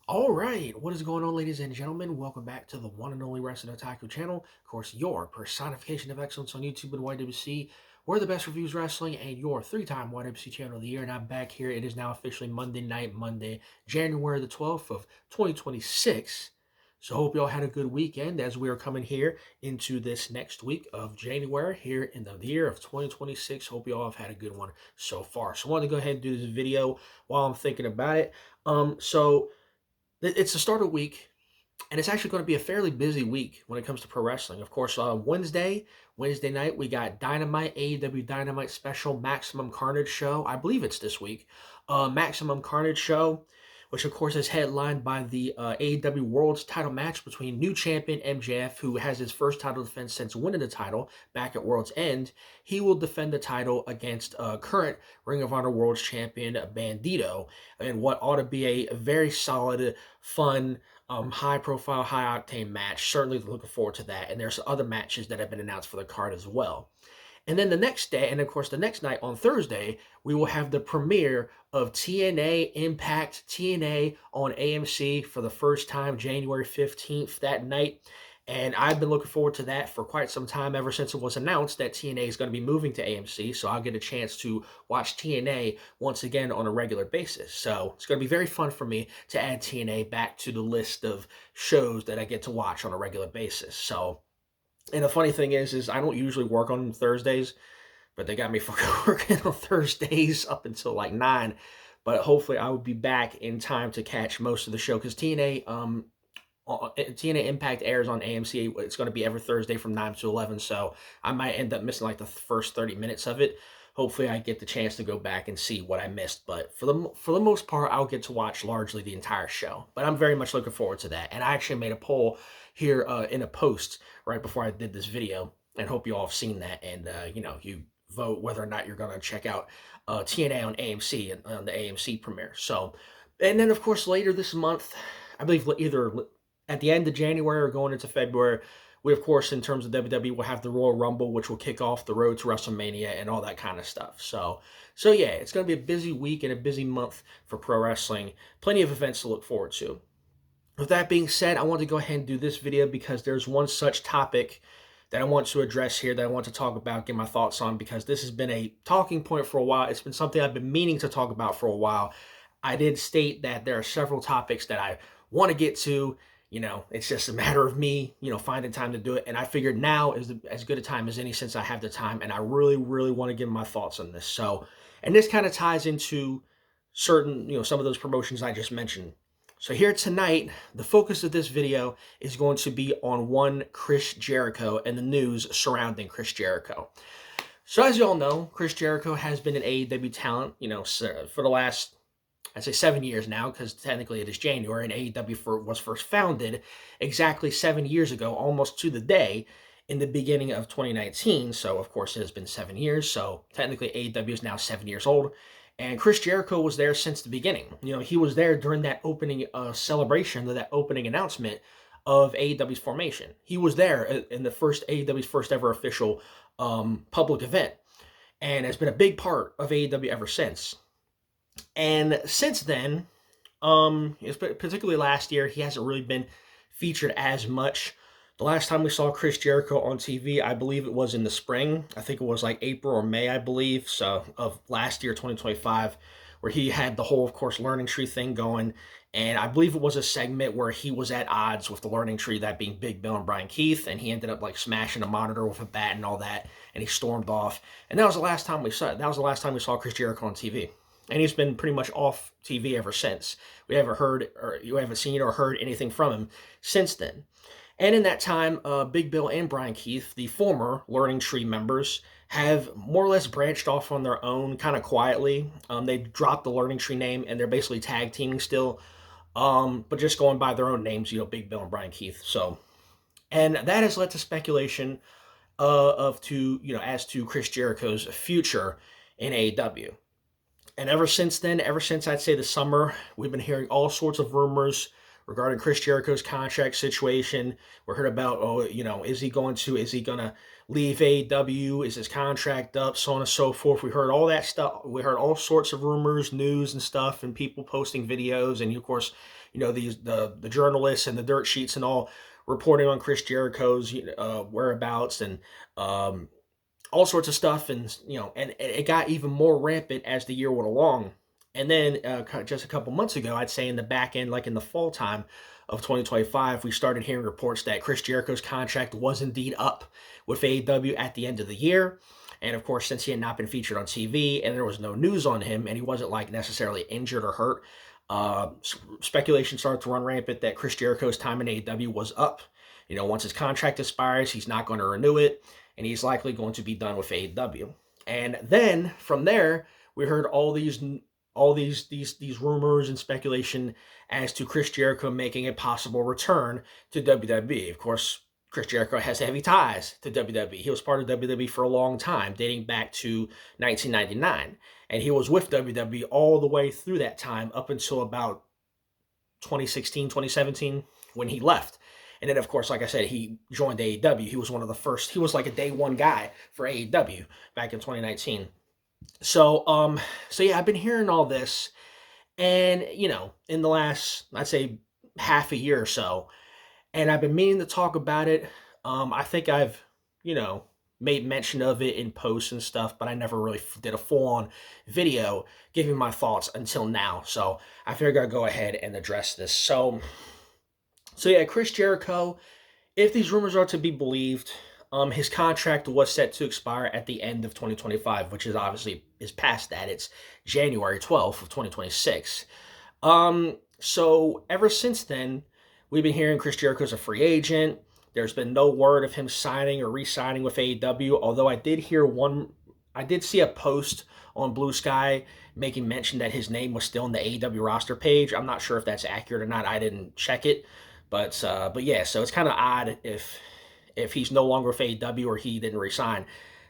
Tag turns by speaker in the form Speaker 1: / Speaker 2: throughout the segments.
Speaker 1: All right, what is going on, ladies and gentlemen? Welcome back to the one and only Wrestling Otaku channel. Of course, your personification of excellence on YouTube and YWC. We're the best reviews wrestling and your three-time YWC channel of the year. And I'm back here. It is now officially Monday, January the 12th of 2026. So hope y'all had a good weekend as we are coming here into this next week of January here in the year of 2026. Hope y'all have had a good one so far. So I wanted to go ahead and do this video while I'm thinking about it. So it's the start of the week, and it's actually going to be a fairly busy week when it comes to pro wrestling. Of course, Wednesday night, we got Dynamite, AEW Dynamite special, Maximum Carnage show. I believe it's this week. Maximum Carnage show, which of course is headlined by the AEW World's title match between new champion MJF, who has his first title defense since winning the title back at World's End. He will defend the title against current Ring of Honor World's champion Bandito in what ought to be a very solid, fun, high profile, high octane match. Certainly looking forward to that. And there's other matches that have been announced for the card as well. And then the next day, and of course the next night on Thursday, we will have the premiere of TNA Impact TNA on AMC for the first time, January 15th that night. And I've been looking forward to that for quite some time, ever since it was announced that TNA is going to be moving to AMC. So I'll get a chance to watch TNA once again on a regular basis. So it's going to be very fun for me to add TNA back to the list of shows that I get to watch on a regular basis. So, and the funny thing is I don't usually work on Thursdays, but they got me working on Thursdays up until like 9. But hopefully I will be back in time to catch most of the show, because TNA Impact airs on AMC. It's going to be every Thursday from 9 to 11, so I might end up missing like the first 30 minutes of it. Hopefully I get the chance to go back and see what I missed, but for the most part, I'll get to watch largely the entire show. But I'm very much looking forward to that. And I actually made a poll here in a post right before I did this video, and hope you all have seen that. And you vote whether or not you're going to check out TNA on AMC and on the AMC premiere. So, and then of course later this month, I believe either at the end of January or going into February, we, of course, in terms of WWE, will have the Royal Rumble, which will kick off the road to WrestleMania and all that kind of stuff. So yeah, it's going to be a busy week and a busy month for pro wrestling. Plenty of events to look forward to. With that being said, I want to go ahead and do this video because there's one such topic that I want to address here, that I want to talk about, get my thoughts on, because this has been a talking point for a while. It's been something I've been meaning to talk about for a while. I did state that there are several topics that I want to get to. It's just a matter of me, finding time to do it. And I figured now is as good a time as any, since I have the time. And I really, really want to give my thoughts on this. So, and this kind of ties into certain, some of those promotions I just mentioned. So here tonight, the focus of this video is going to be on one Chris Jericho and the news surrounding Chris Jericho. So as you all know, Chris Jericho has been an AEW talent, for the last, I'd say 7 years now, because technically it is January, and AEW was first founded exactly 7 years ago, almost to the day, in the beginning of 2019. So, of course, it has been 7 years. So, technically, AEW is now 7 years old. And Chris Jericho was there since the beginning. He was there during that opening celebration, that opening announcement of AEW's formation. He was there in the AEW's first ever official public event, and has been a big part of AEW ever since. And since then, particularly last year, he hasn't really been featured as much. The last time we saw Chris Jericho on TV, I believe it was in the spring. I think it was like April or May, I believe, so of last year, 2025, where he had the whole, of course, Learning Tree thing going. And I believe it was a segment where he was at odds with the Learning Tree, that being Big Bill and Brian Keith, and he ended up like smashing a monitor with a bat and all that, and he stormed off. And that was the last time we saw Chris Jericho on TV. And he's been pretty much off TV ever since. We haven't seen or heard anything from him since then. And in that time, Big Bill and Brian Keith, the former Learning Tree members, have more or less branched off on their own, kind of quietly. They dropped the Learning Tree name, and they're basically tag teaming still, but just going by their own names, Big Bill and Brian Keith. So, and that has led to speculation as to Chris Jericho's future in AEW. And ever since then, ever since I'd say the summer, we've been hearing all sorts of rumors regarding Chris Jericho's contract situation. We heard about, is he going to leave AEW? Is his contract up? So on and so forth. We heard all that stuff. We heard all sorts of rumors, news, and stuff, and people posting videos, and of course, the journalists and the dirt sheets and all reporting on Chris Jericho's whereabouts and all sorts of stuff, and it got even more rampant as the year went along. And then just a couple months ago, I'd say in the back end, like in the fall time of 2025, we started hearing reports that Chris Jericho's contract was indeed up with AEW at the end of the year. And of course, since he had not been featured on TV and there was no news on him and he wasn't like necessarily injured or hurt, speculation started to run rampant that Chris Jericho's time in AEW was up. Once his contract expires, he's not going to renew it, and he's likely going to be done with AEW. And then from there, we heard all these rumors and speculation as to Chris Jericho making a possible return to WWE. Of course, Chris Jericho has heavy ties to WWE. He was part of WWE for a long time, dating back to 1999. And he was with WWE all the way through that time up until about 2016, 2017, when he left. And then, of course, like I said, he joined AEW. He was one of the first. He was like a day one guy for AEW back in 2019. So yeah, I've been hearing all this, and in the last, I'd say, half a year or so, and I've been meaning to talk about it. I think I've, made mention of it in posts and stuff, but I never really did a full-on video giving my thoughts until now. So I figured I'd go ahead and address this. So yeah, Chris Jericho, if these rumors are to be believed, his contract was set to expire at the end of 2025, which is obviously past that. It's January 12th of 2026. So ever since then, we've been hearing Chris Jericho's a free agent. There's been no word of him signing or re-signing with AEW, although I did see a post on Blue Sky making mention that his name was still in the AEW roster page. I'm not sure if that's accurate or not. I didn't check it. But yeah, so it's kind of odd if he's no longer with AEW or he didn't resign,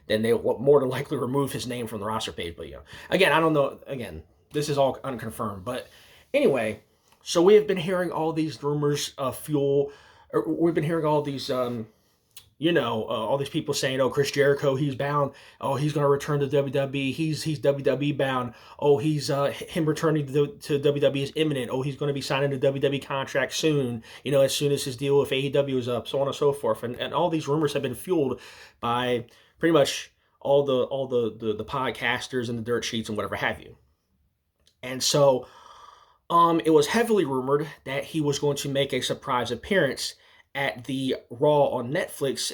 Speaker 1: then they will more than likely remove his name from the roster page. But again, I don't know. Again, this is all unconfirmed. But anyway, so we have been hearing all these rumors we've been hearing all these all these people saying, oh, Chris Jericho, he's bound. Oh, he's going to return to WWE. He's WWE bound. Oh, him returning to WWE is imminent. Oh, he's going to be signing a WWE contract soon, as soon as his deal with AEW is up, so on and so forth. And all these rumors have been fueled by pretty much all the podcasters and the dirt sheets and whatever have you. And so it was heavily rumored that he was going to make a surprise appearance at the Raw on Netflix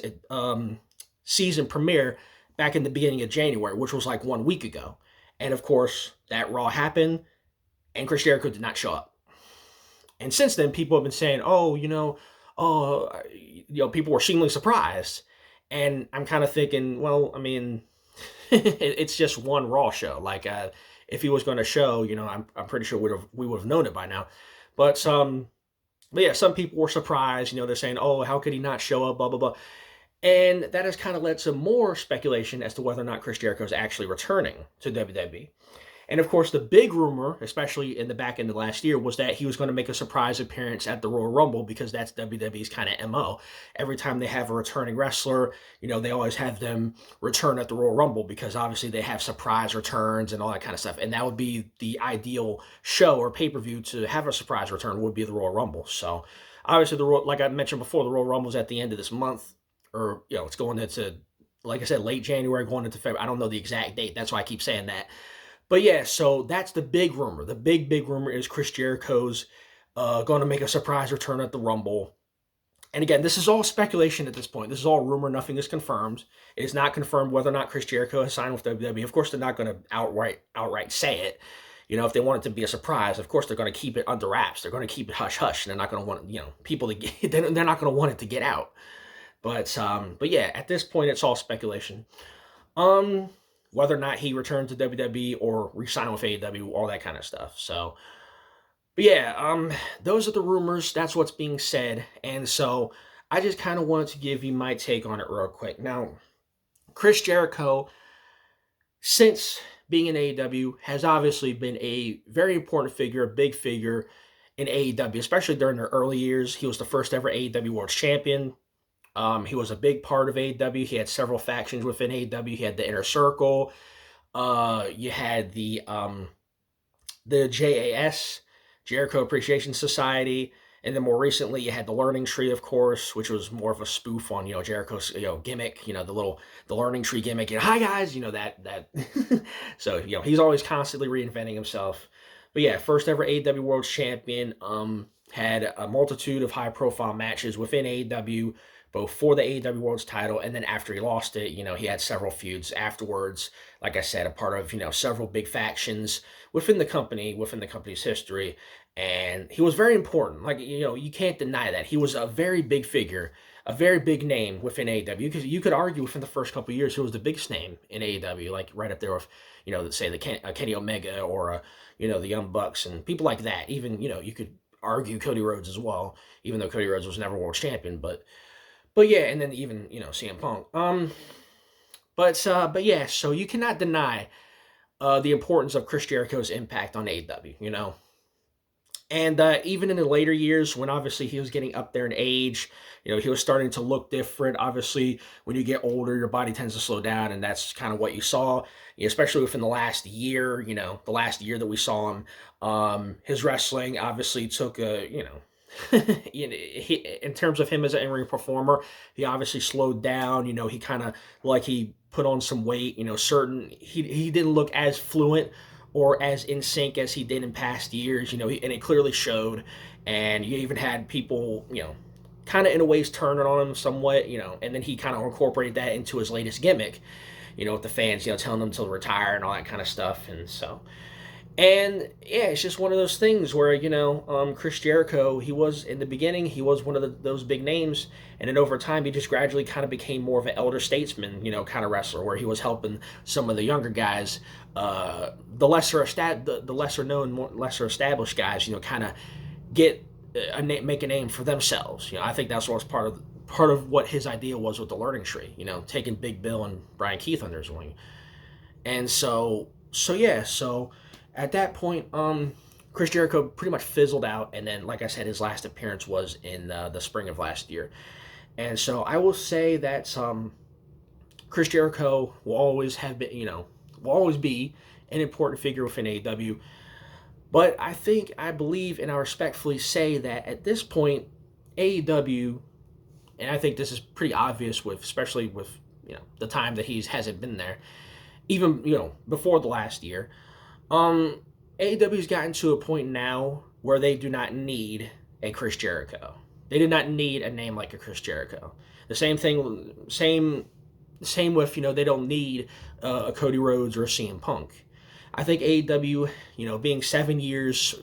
Speaker 1: season premiere back in the beginning of January, which was like 1 week ago. And of course, that Raw happened, and Chris Jericho did not show up. And since then, people have been saying, people were seemingly surprised. And I'm kind of thinking, well, I mean, it's just one Raw show. Like, if he was going to show, I'm pretty sure we would have known it by now. But yeah, some people were surprised. They're saying, oh, how could he not show up, blah, blah, blah. And that has kind of led to more speculation as to whether or not Chris Jericho is actually returning to WWE. And of course, the big rumor, especially in the back end of last year, was that he was going to make a surprise appearance at the Royal Rumble, because that's WWE's kind of MO. Every time they have a returning wrestler, they always have them return at the Royal Rumble, because obviously they have surprise returns and all that kind of stuff. And that would be the ideal show or pay-per-view to have a surprise return, would be the Royal Rumble. So obviously, like I mentioned before, the Royal Rumble is at the end of this month, or it's going into, like I said, late January, going into February. I don't know the exact date. That's why I keep saying that. But yeah, so that's the big rumor. The big rumor is Chris Jericho's going to make a surprise return at the Rumble. And again, this is all speculation at this point. This is all rumor. Nothing is confirmed. It is not confirmed whether or not Chris Jericho has signed with WWE. Of course, they're not going to outright say it. If they want it to be a surprise, of course, they're going to keep it under wraps. They're going to keep it hush-hush. And they're not going to want, people to get, they're not going to want it to get out. But yeah, at this point, it's all speculation. Whether or not he returned to WWE or re-signed with AEW, all that kind of stuff. So, but yeah, those are the rumors. That's what's being said. And so I just kind of wanted to give you my take on it real quick. Now, Chris Jericho, since being in AEW, has obviously been a very important figure, a big figure in AEW, especially during their early years. He was the first ever AEW World Champion. He was a big part of AEW. He had several factions within AEW. He had the Inner Circle. You had the JAS, Jericho Appreciation Society, and then more recently you had the Learning Tree, of course, which was more of a spoof on Jericho's gimmick, the Learning Tree gimmick. Hi guys, that. So he's always constantly reinventing himself. But yeah, first ever AEW World Champion. Had a multitude of high profile matches within AEW, both for the AEW World's title and then after he lost it, he had several feuds afterwards. Like I said, a part of several big factions within the company's history, and he was very important. Like you can't deny that he was a very big figure, a very big name within AEW. Because you could argue within the first couple of years he was the biggest name in AEW, like right up there with let's say the Kenny Omega or the Young Bucks and people like that. Even you could argue Cody Rhodes as well, even though Cody Rhodes was never world champion, but yeah, and then even CM Punk. But yeah, so you cannot deny the importance of Chris Jericho's impact on AEW. And even in the later years, when obviously he was getting up there in age, he was starting to look different. Obviously, when you get older, your body tends to slow down, and that's kind of what you saw, especially within the last year. The last year that we saw him, his wrestling obviously took a, in terms of him as an in-ring performer, he obviously slowed down. He kind of he put on some weight. He didn't look as fluent or as in sync as he did in past years, and it clearly showed. And you even had people, kind of in a ways turning on him somewhat, and then he kind of incorporated that into his latest gimmick, with the fans, telling them to retire and all that kind of stuff. And yeah, it's just one of those things where, Chris Jericho, he was, in the beginning, he was one of those big names. And then over time, he just gradually kind of became more of an elder statesman, kind of wrestler, where he was helping some of the younger guys, the lesser known, lesser established guys, kind of make a name for themselves. I think that's what was part of what his idea was with the Learning Tree, taking Big Bill and Brian Keith under his wing. And so at that point, Chris Jericho pretty much fizzled out, and then, like I said, his last appearance was in the spring of last year. And so I will say that Chris Jericho will always be an important figure within AEW. But I believe, and I respectfully say that at this point, AEW, and I think this is pretty obvious especially with the time that he hasn't been there, even before the last year. AEW's gotten to a point now where they do not need a Chris Jericho. They do not need a name like a Chris Jericho. The same with, they don't need a Cody Rhodes or a CM Punk. I think AEW, being 7 years,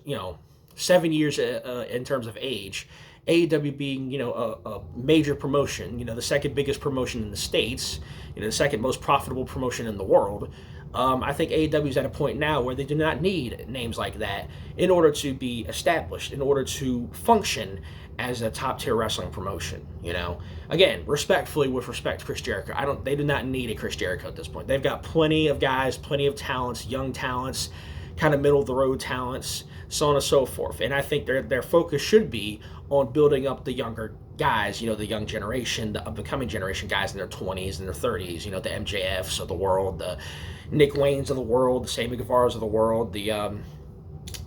Speaker 1: 7 years in terms of age, AEW being, a major promotion, the second biggest promotion in the States, the second most profitable promotion in the world. I think AEW is at a point now where they do not need names like that in order to be established, in order to function as a top-tier wrestling promotion. Again, respectfully, with respect to Chris Jericho, they do not need a Chris Jericho at this point. They've got plenty of guys, plenty of talents, young talents, kind of middle-of-the-road talents, so on and so forth. And I think their focus should be on building up the younger guys, the young generation, the up-and-coming generation, guys in their 20s and their 30s, the MJFs of the world, the Nick Waynes of the world, the Sammy Guevaras of the world, the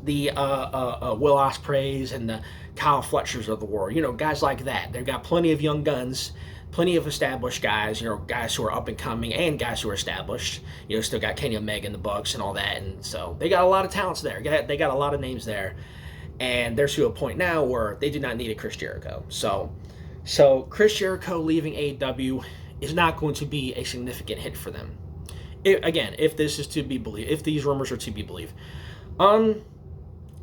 Speaker 1: Will Ospreays and the Kyle Fletchers of the world, guys like that. They've got plenty of young guns, plenty of established guys, guys who are up and coming and guys who are established. Still got Kenny Omega and the Bucks and all that, and so they got a lot of talents there. They got a lot of names there, and they're to a point now where they do not need a Chris Jericho. So Chris Jericho leaving AEW is not going to be a significant hit for them. If this is to be believed, if these rumors are to be believed, and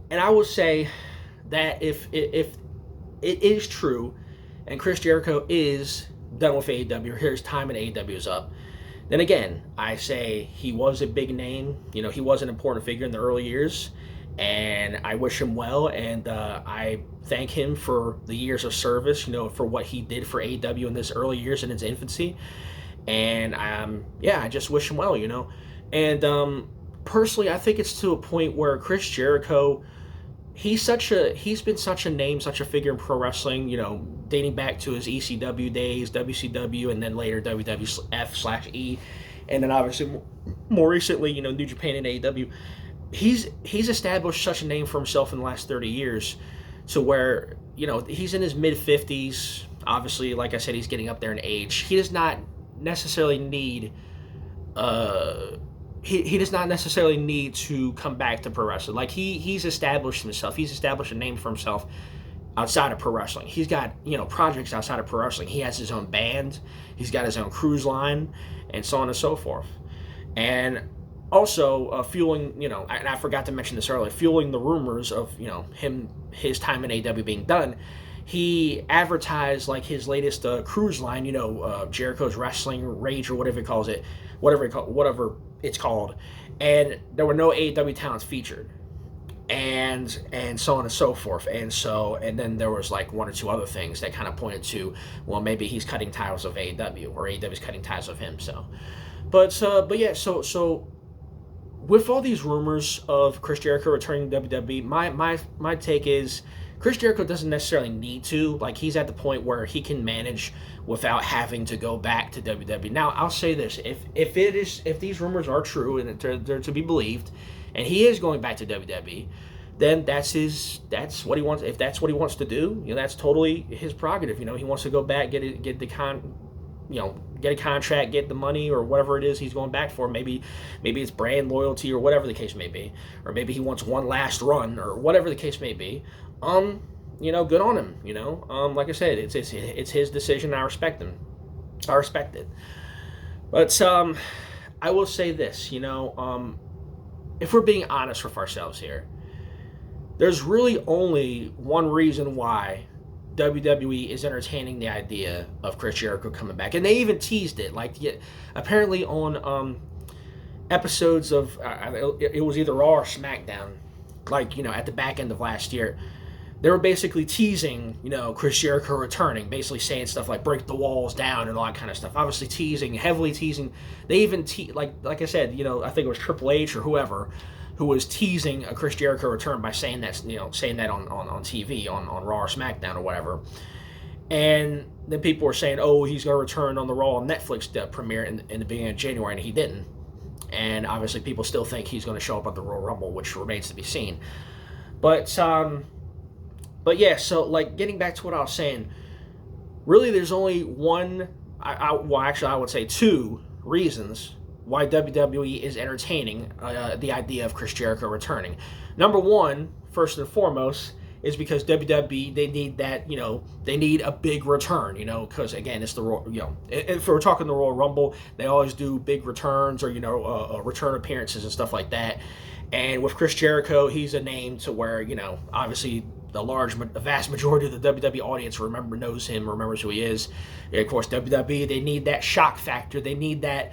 Speaker 1: I will say that if it is true, and Chris Jericho is done with AEW, his time in AEW is up, then again, I say he was a big name. He was an important figure in the early years, and I wish him well, and I thank him for the years of service, for what he did for AEW in his early years in its infancy. And I just wish him well, And personally, I think it's to a point where Chris Jericho he's been such a name, such a figure in pro wrestling, dating back to his ECW days, WCW, and then later WWF/E, and then obviously more recently, New Japan and AEW. He's established such a name for himself in the last 30 years to where, he's in his mid 50s. Obviously, like I said, he's getting up there in age. He does not necessarily need uh he does not necessarily need to come back to pro wrestling. Like he's established himself. He's established a name for himself outside of pro wrestling. He's got, projects outside of pro wrestling. He has his own band. He's got his own cruise line, and so on and so forth. And also fueling, and I forgot to mention this earlier, fueling the rumors of, his time in AEW being done. He advertised like his latest cruise line, Jericho's Wrestling Rage or whatever he calls it, whatever it's called, and there were no AEW talents featured, and so on and so forth, and then there was like one or two other things that kind of pointed to, well, maybe he's cutting ties of AEW or AEW is cutting ties of him. So, but yeah, so with all these rumors of Chris Jericho returning to WWE, my take is Chris Jericho doesn't necessarily need to. Like, he's at the point where he can manage without having to go back to WWE. Now, I'll say this: if these rumors are true and they're to be believed, and he is going back to WWE, then that's what he wants. If that's what he wants to do, that's totally his prerogative. He wants to go back, get a contract, get the money or whatever it is he's going back for. Maybe it's brand loyalty or whatever the case may be, or maybe he wants one last run or whatever the case may be. Good on him. Like I said, it's his decision. I respect him. I respect it. But I will say this. If we're being honest with ourselves here, there's really only one reason why WWE is entertaining the idea of Chris Jericho coming back, and they even teased it. Like, apparently on episodes of it was either Raw or SmackDown, like at the back end of last year, they were basically teasing, Chris Jericho returning, basically saying stuff like break the walls down and all that kind of stuff. Obviously heavily teasing. They even like I said, I think it was Triple H or whoever who was teasing a Chris Jericho return by saying that on TV, on Raw or SmackDown or whatever. And then people were saying, oh, he's going to return on the Raw and Netflix premiere in the beginning of January, and he didn't. And obviously people still think he's going to show up at the Royal Rumble, which remains to be seen. But yeah, so like getting back to what I was saying, really there's only one, I would say two reasons why WWE is entertaining the idea of Chris Jericho returning. Number one, first and foremost, is because WWE, they need that, they need a big return, because again, it's the, if we're talking the Royal Rumble, they always do big returns or, return appearances and stuff like that. And with Chris Jericho, he's a name to where, obviously the vast majority of the WWE audience knows him, remembers who he is. And of course, WWE, they need that shock factor. They need that,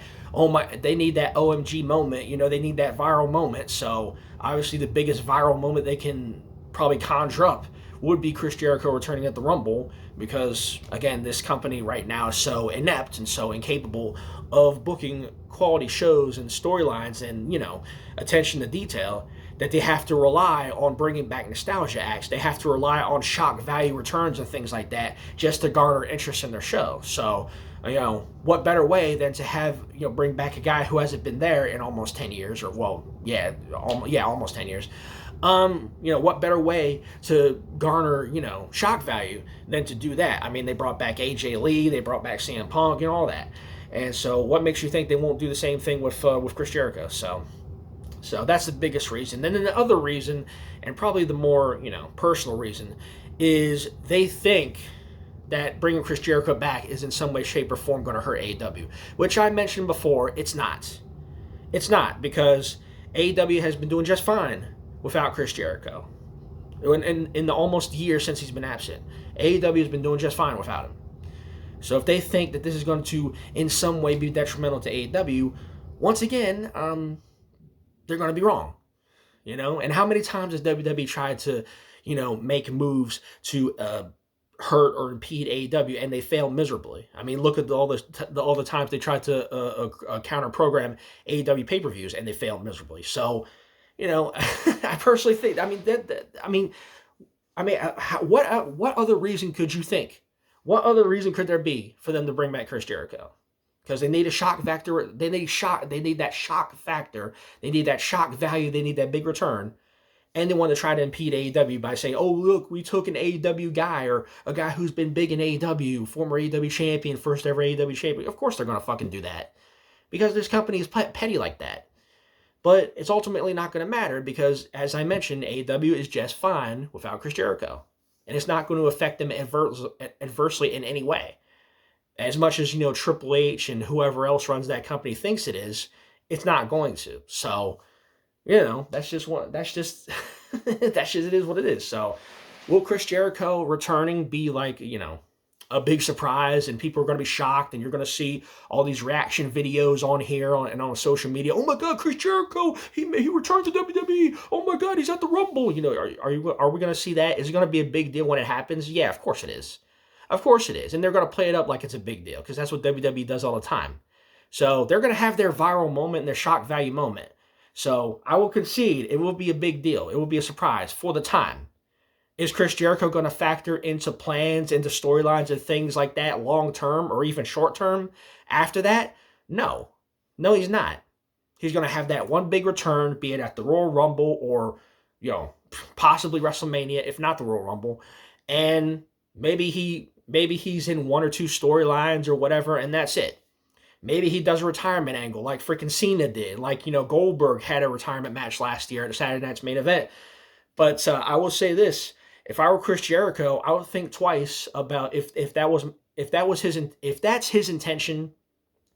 Speaker 1: they need that OMG moment. They need that viral moment. So obviously the biggest viral moment they can probably conjure up would be Chris Jericho returning at the Rumble, because again, this company right now is so inept and so incapable of booking quality shows and storylines and, attention to detail, that they have to rely on bringing back nostalgia acts. They have to rely on shock value returns and things like that just to garner interest in their show. So, what better way than to have, bring back a guy who hasn't been there in almost 10 years, or almost 10 years. What better way to garner, shock value than to do that? I mean, they brought back AJ Lee, they brought back CM Punk, all that. And so what makes you think they won't do the same thing with Chris Jericho? So that's the biggest reason. Then the other reason, and probably the more, personal reason, is they think that bringing Chris Jericho back is in some way, shape, or form going to hurt AEW, which I mentioned before. It's not. It's not, because AEW has been doing just fine without Chris Jericho. In the almost year since he's been absent, AEW has been doing just fine without him. So if they think that this is going to in some way be detrimental to AEW, once again, they're going to be wrong. And how many times has WWE tried to, make moves to hurt or impede AEW, and they fail miserably? I mean, look at all the times they tried to counter program AEW pay-per-views, and they failed miserably. So You know, I personally think. I mean, what other reason could you think? What other reason could there be for them to bring back Chris Jericho? Because they need a shock factor. They need shock. They need that shock factor. They need that shock value. They need that big return. And they want to try to impede AEW by saying, "Oh, look, we took an AEW guy or a guy who's been big in AEW, former AEW champion, first ever AEW champion." Of course, they're gonna fucking do that because this company is petty like that. But it's ultimately not going to matter because, as I mentioned, AEW is just fine without Chris Jericho. And it's not going to affect them adversely in any way. As much as, Triple H and whoever else runs that company thinks it is, it's not going to. So, that's just that's just, it is what it is. So, will Chris Jericho returning be like, a big surprise and people are going to be shocked and you're going to see all these reaction videos on here and on social media? Oh my God, Chris Jericho, he returned to WWE. Oh my God, he's at the Rumble. Are we going to see that? Is it going to be a big deal when it happens? Yeah, of course it is. Of course it is. And they're going to play it up like it's a big deal because that's what WWE does all the time. So they're going to have their viral moment and their shock value moment. So I will concede it will be a big deal. It will be a surprise for the time. Is Chris Jericho going to factor into plans, into storylines and things like that long term or even short term after that? No. No, he's not. He's going to have that one big return, be it at the Royal Rumble or, possibly WrestleMania, if not the Royal Rumble. And maybe he's in one or two storylines or whatever, and that's it. Maybe he does a retirement angle like freaking Cena did. Like, Goldberg had a retirement match last year at the Saturday Night's Main Event. But I will say this. If I were Chris Jericho, I would think twice about if that's his intention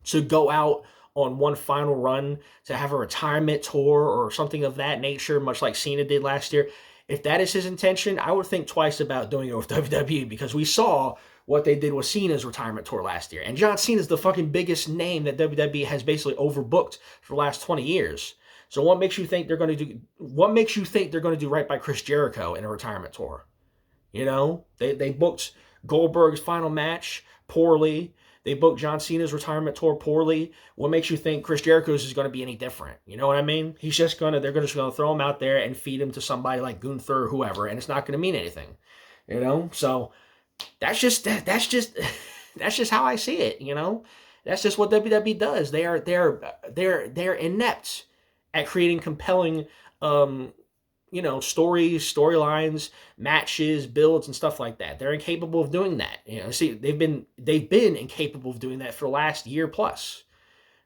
Speaker 1: to go out on one final run, to have a retirement tour or something of that nature, much like Cena did last year. If that is his intention, I would think twice about doing it with WWE because we saw what they did with Cena's retirement tour last year. And John Cena is the fucking biggest name that WWE has basically overbooked for the last 20 years. So what makes you think they're going to do right by Chris Jericho in a retirement tour? They booked Goldberg's final match poorly. They booked John Cena's retirement tour poorly. What makes you think Chris Jericho's is going to be any different? You know what I mean? They're just going to throw him out there and feed him to somebody like Gunther or whoever, and it's not going to mean anything. So that's just that's just how I see it. That's just what WWE does. They're inept at creating compelling storylines, matches, builds, and stuff like that. They're incapable of doing that. They've been incapable of doing that for the last year plus.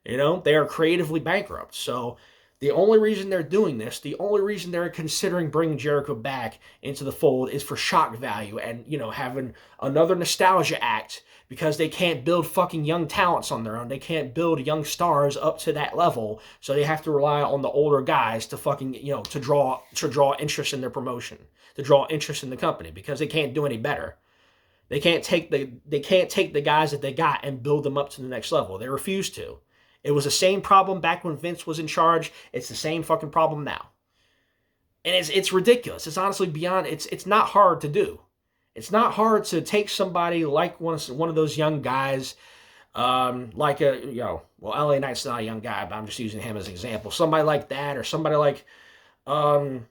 Speaker 1: They are creatively bankrupt. So the only reason they're doing this, the only reason they're considering bringing Jericho back into the fold is for shock value and, having another nostalgia act because they can't build fucking young talents on their own. They can't build young stars up to that level. So they have to rely on the older guys to fucking, to draw interest in their promotion, to draw interest in the company because they can't do any better. They can't take the guys that they got and build them up to the next level. They refuse to. It was the same problem back when Vince was in charge. It's the same fucking problem now. And it's ridiculous. It's honestly beyond, it's not hard to do. It's not hard to take somebody like one of those young guys, like LA Knight's not a young guy, but I'm just using him as an example. Somebody like that, or somebody like, somebody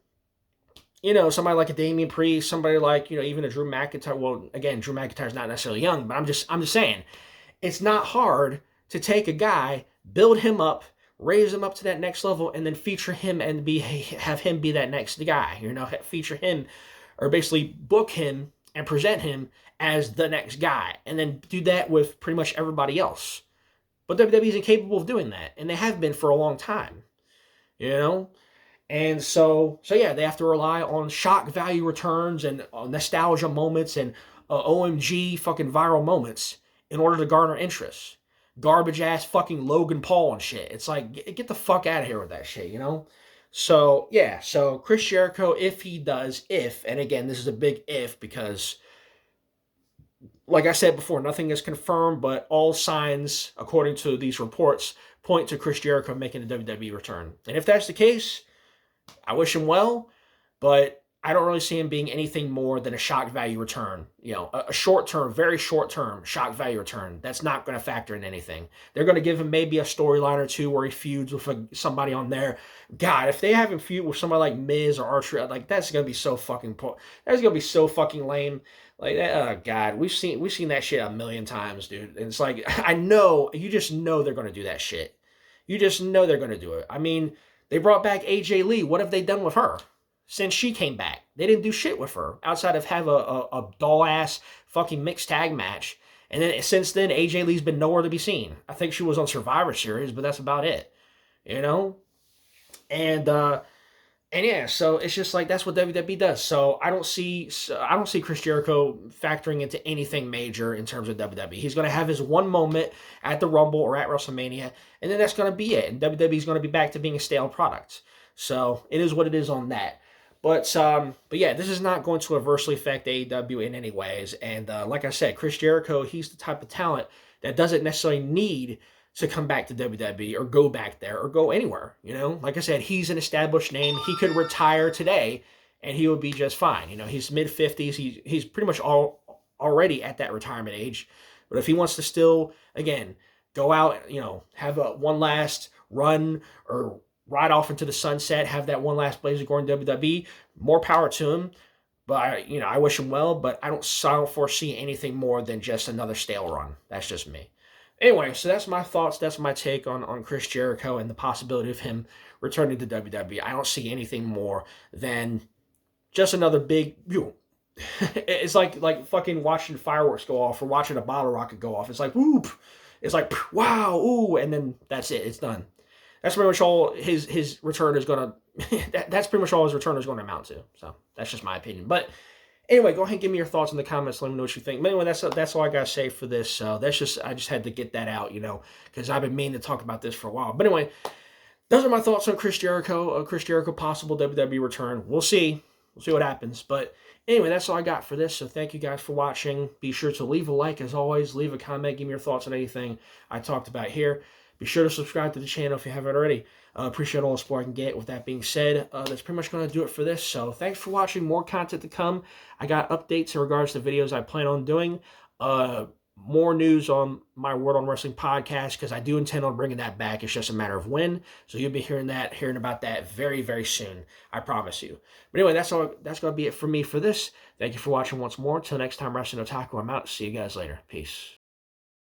Speaker 1: like a Damian Priest, somebody like, even a Drew McIntyre. Well, again, Drew McIntyre's not necessarily young, but I'm just saying, it's not hard to take a guy, build him up, raise him up to that next level, and then feature him and have him be that next guy. Feature him, or basically book him and present him as the next guy, and then do that with pretty much everybody else. But WWE is incapable of doing that, and they have been for a long time. And so yeah, they have to rely on shock value returns and nostalgia moments and OMG fucking viral moments in order to garner interest. Garbage ass fucking Logan Paul and shit. It's like, get the fuck out of here with that shit, So, yeah, so Chris Jericho, and again, this is a big if because, like I said before, nothing is confirmed, but all signs, according to these reports, point to Chris Jericho making a WWE return. And if that's the case, I wish him well, but I don't really see him being anything more than a shock value return. You know, a short term, very short term shock value return. That's not going to factor in anything. They're going to give him maybe a storyline or two where he feuds with somebody on there. God, if they have him feud with somebody like Miz or Archer, like that's going to be so fucking. That's going to be so fucking lame. Like that, oh God, we've seen that shit a million times, dude. And it's like I know you just know they're going to do that shit. You just know they're going to do it. I mean, they brought back AJ Lee. What have they done with her since she came back? They didn't do shit with her outside of have a doll ass fucking mixed tag match. And then since then, AJ Lee's been nowhere to be seen. I think she was on Survivor Series, but that's about it. You know, and yeah, so it's just like that's what WWE does. So I don't see Chris Jericho factoring into anything major in terms of WWE. He's going to have his one moment at the Rumble or at WrestleMania, and then that's going to be it. And WWE's going to be back to being a stale product. So it is what it is on that. But yeah, this is not going to adversely affect AEW in any ways. And like I said, Chris Jericho, he's the type of talent that doesn't necessarily need to come back to WWE or go back there or go anywhere. You know, like I said, he's an established name. He could retire today and he would be just fine. You know, he's mid-50s. He's pretty much already at that retirement age. But if he wants to still, again, go out, you know, have one last run or ride off into the sunset, have that one last blaze of glory in WWE, more power to him. But I wish him well. But I don't foresee anything more than just another stale run. That's just me. Anyway, so that's my thoughts. That's my take on Chris Jericho and the possibility of him returning to WWE. I don't see anything more than just another big. It's like fucking watching fireworks go off or watching a bottle rocket go off. It's like whoop. It's like wow, ooh, and then that's it. It's done. That's pretty much all his return is gonna. That's pretty much all his return is going to amount to. So that's just my opinion. But anyway, go ahead and give me your thoughts in the comments. Let me know what you think. But anyway, that's all I gotta say for this. So I just had to get that out, because I've been meaning to talk about this for a while. But anyway, those are my thoughts on Chris Jericho. Chris Jericho possible WWE return. We'll see. We'll see what happens. But anyway, that's all I got for this. So thank you guys for watching. Be sure to leave a like as always. Leave a comment. Give me your thoughts on anything I talked about here. Be sure to subscribe to the channel if you haven't already. Appreciate all the support I can get. With that being said, that's pretty much going to do it for this. So thanks for watching. More content to come. I got updates in regards to videos I plan on doing. More news on my Word on Wrestling podcast, because I do intend on bringing that back. It's just a matter of when. So you'll be hearing about that very, very soon. I promise you. But anyway, that's all. That's going to be it for me for this. Thank you for watching once more. Till next time, Wrestling Otaku, I'm out. See you guys later. Peace.